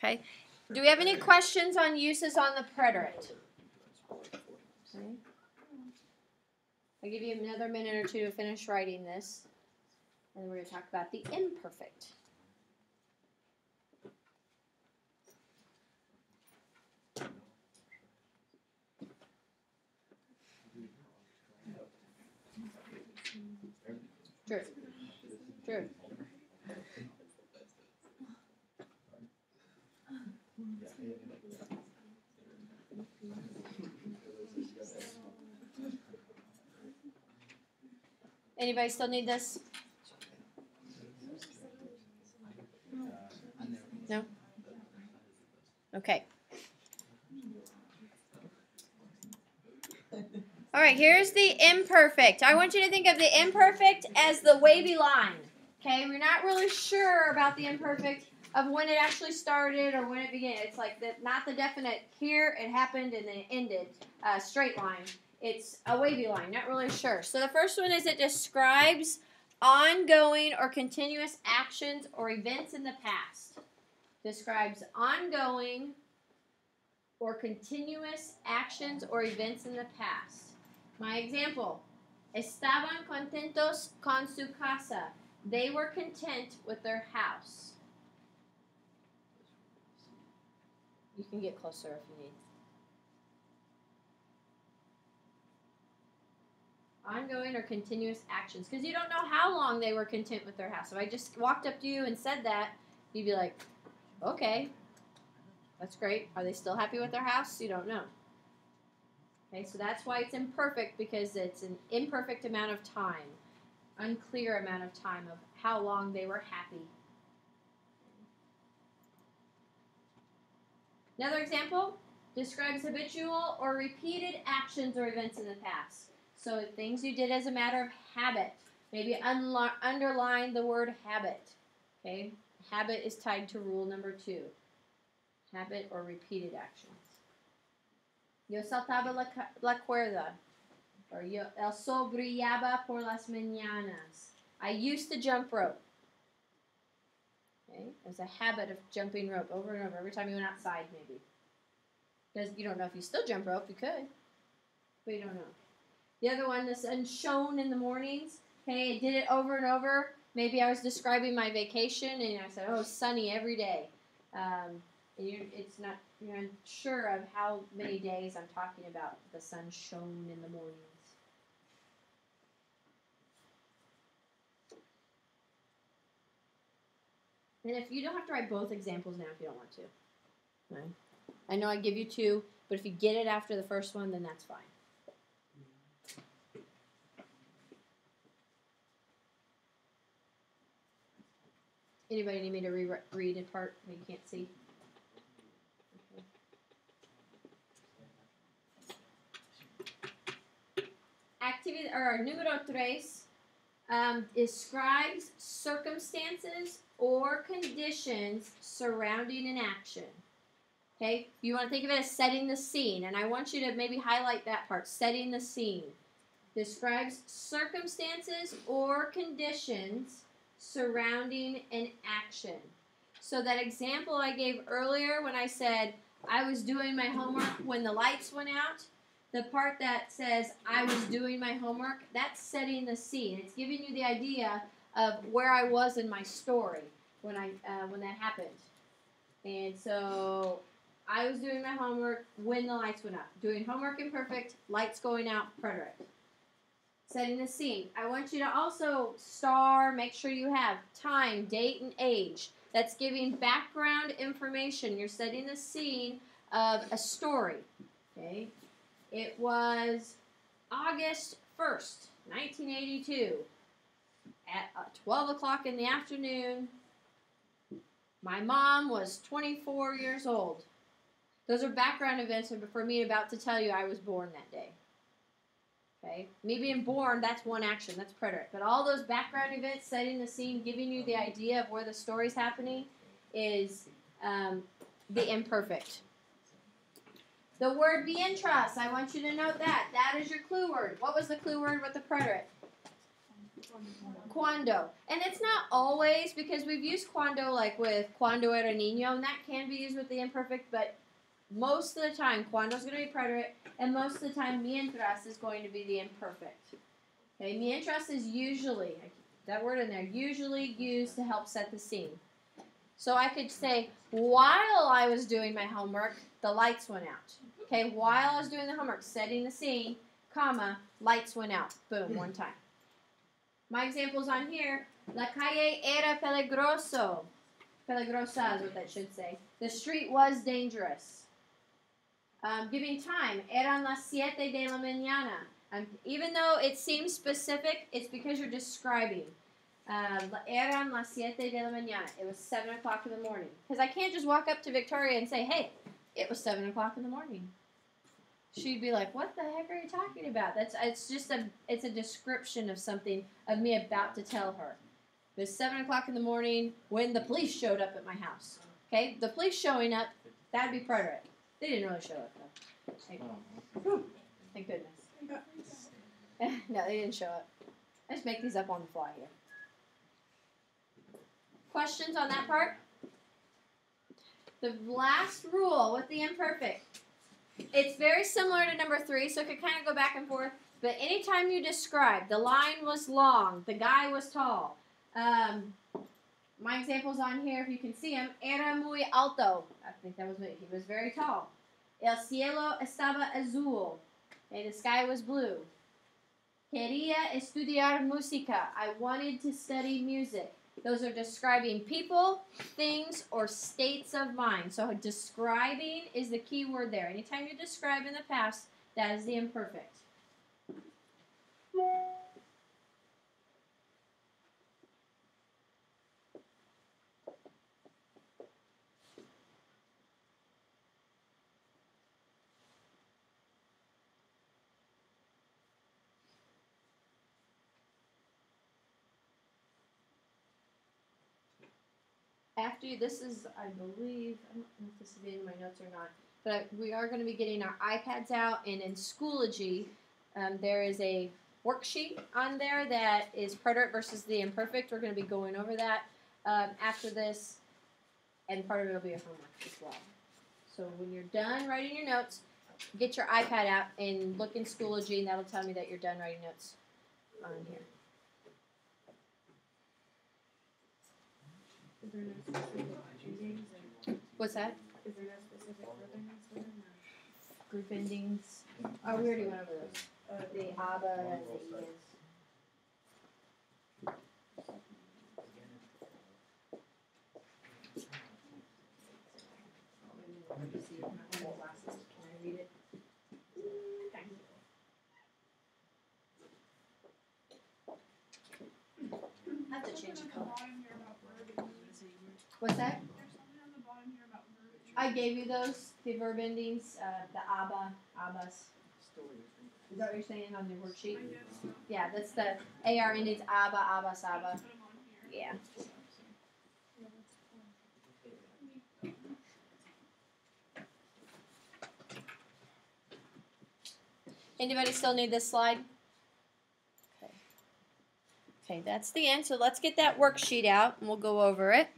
Okay. Do we have any questions on uses on the preterite? Okay. I'll give you another minute or two to finish writing this. And then we're going to talk about the imperfect. True. True. Anybody still need this? No? Okay. All right, here's the imperfect. I want you to think of the imperfect as the wavy line. Okay, we're not really sure about the imperfect of when it actually started or when it began. It's like not the definite here, it happened, and then it ended. Straight line. It's a wavy line, not really sure. So the first one is it describes ongoing or continuous actions or events in the past. Describes ongoing or continuous actions or events in the past. My example, estaban contentos con su casa. They were content with their house. You can get closer if you need. Ongoing or continuous actions. Because you don't know how long they were content with their house. If I just walked up to you and said that, you'd be like, okay, that's great. Are they still happy with their house? You don't know. Okay, so that's why it's imperfect, because it's an imperfect amount of time. Unclear amount of time of how long they were happy. Another example describes habitual or repeated actions or events in the past. So things you did as a matter of habit. Maybe underline the word habit. Okay, habit is tied to rule number 2. Habit or repeated actions. Yo saltaba la cuerda. Or el sol brillaba por las mañanas. I used to jump rope. Okay, there's a habit of jumping rope over and over every time you went outside, maybe. Because you don't know if you still jump rope, you could, but you don't know. The other one, the sun shone in the mornings. Okay, I did it over and over. Maybe I was describing my vacation, and I said, "Oh, sunny every day." And you're unsure of how many days I'm talking about the sun shone in the mornings. And if you don't have to write both examples now if you don't want to. Right? I know I give you 2, but if you get it after the first one, then that's fine. Anybody need me to read a part that you can't see? Okay. Activity, or número 3, describes circumstances or conditions surrounding an action. Okay, you want to think of it as setting the scene, and I want you to maybe highlight that part, setting the scene. Describes circumstances or conditions surrounding an action. So that example I gave earlier when I said I was doing my homework when the lights went out, the part that says I was doing my homework, that's setting the scene. It's giving you the idea of where I was in my story when that happened. And so I was doing my homework when the lights went up. Doing homework imperfect, lights going out, preterite. Setting the scene. I want you to also make sure you have time, date, and age. That's giving background information. You're setting the scene of a story. Okay. It was August 1st, 1982. At 12 o'clock in the afternoon, my mom was 24 years old. Those are background events for me about to tell you I was born that day. Okay? Me being born, that's one action. That's preterite. But all those background events, setting the scene, giving you the idea of where the story's happening is the imperfect. The word mientras, I want you to note that. That is your clue word. What was the clue word with the preterite? Cuando. And it's not always, because we've used cuando like with cuando era niño, and that can be used with the imperfect, but most of the time, cuando is going to be preterite, and most of the time, mientras is going to be the imperfect. Okay, mientras is usually, I keep that word in there, usually used to help set the scene. So I could say, while I was doing my homework, the lights went out. Okay, while I was doing the homework, setting the scene, comma, lights went out. Boom, one time. My examples on here, la calle era peligroso. Peligrosa is what that should say. The street was dangerous. Giving time, eran las 7 de la mañana. Even though it seems specific, it's because you're describing. Eran las 7 de la mañana. It was 7 o'clock in the morning. Because I can't just walk up to Victoria and say, hey, it was 7 o'clock in the morning. She'd be like, what the heck are you talking about? It's a description of something, of me about to tell her. It was 7 o'clock in the morning when the police showed up at my house. Okay, the police showing up, that'd be preterite. They didn't really show up, though. Thank goodness. No, they didn't show up. I just make these up on the fly here. Questions on that part? The last rule with the imperfect. It's very similar to number 3, so it could kind of go back and forth. But anytime you describe, the line was long, the guy was tall. My examples on here, if you can see him, era muy alto. I think that was me. He was very tall. El cielo estaba azul. Okay, the sky was blue. Quería estudiar música. I wanted to study music. Those are describing people, things, or states of mind. So describing is the key word there. Anytime you describe in the past, that is the imperfect. After you, this is, I believe, I don't know if this is in my notes or not, but we are going to be getting our iPads out, and in Schoology, there is a worksheet on there that is preterite versus the imperfect. We're going to be going over that after this, and part of it will be a homework as well. So when you're done writing your notes, get your iPad out and look in Schoology, and that'll tell me that you're done writing notes on here. Is there no specific endings? What's that? Is there no specific group endings for them? Group endings. Oh, we already went over those. The ABBA and the ES. Let me see. My own glasses. Can I read it? I have to change the color. What's that? I gave you those, the verb endings, the ABBAs. Is that what you're saying on the worksheet? Yeah, that's the AR endings, ABBA, ABBAS, ABBA. Yeah. Anybody still need this slide? Okay. Okay, that's the end. So let's get that worksheet out and we'll go over it.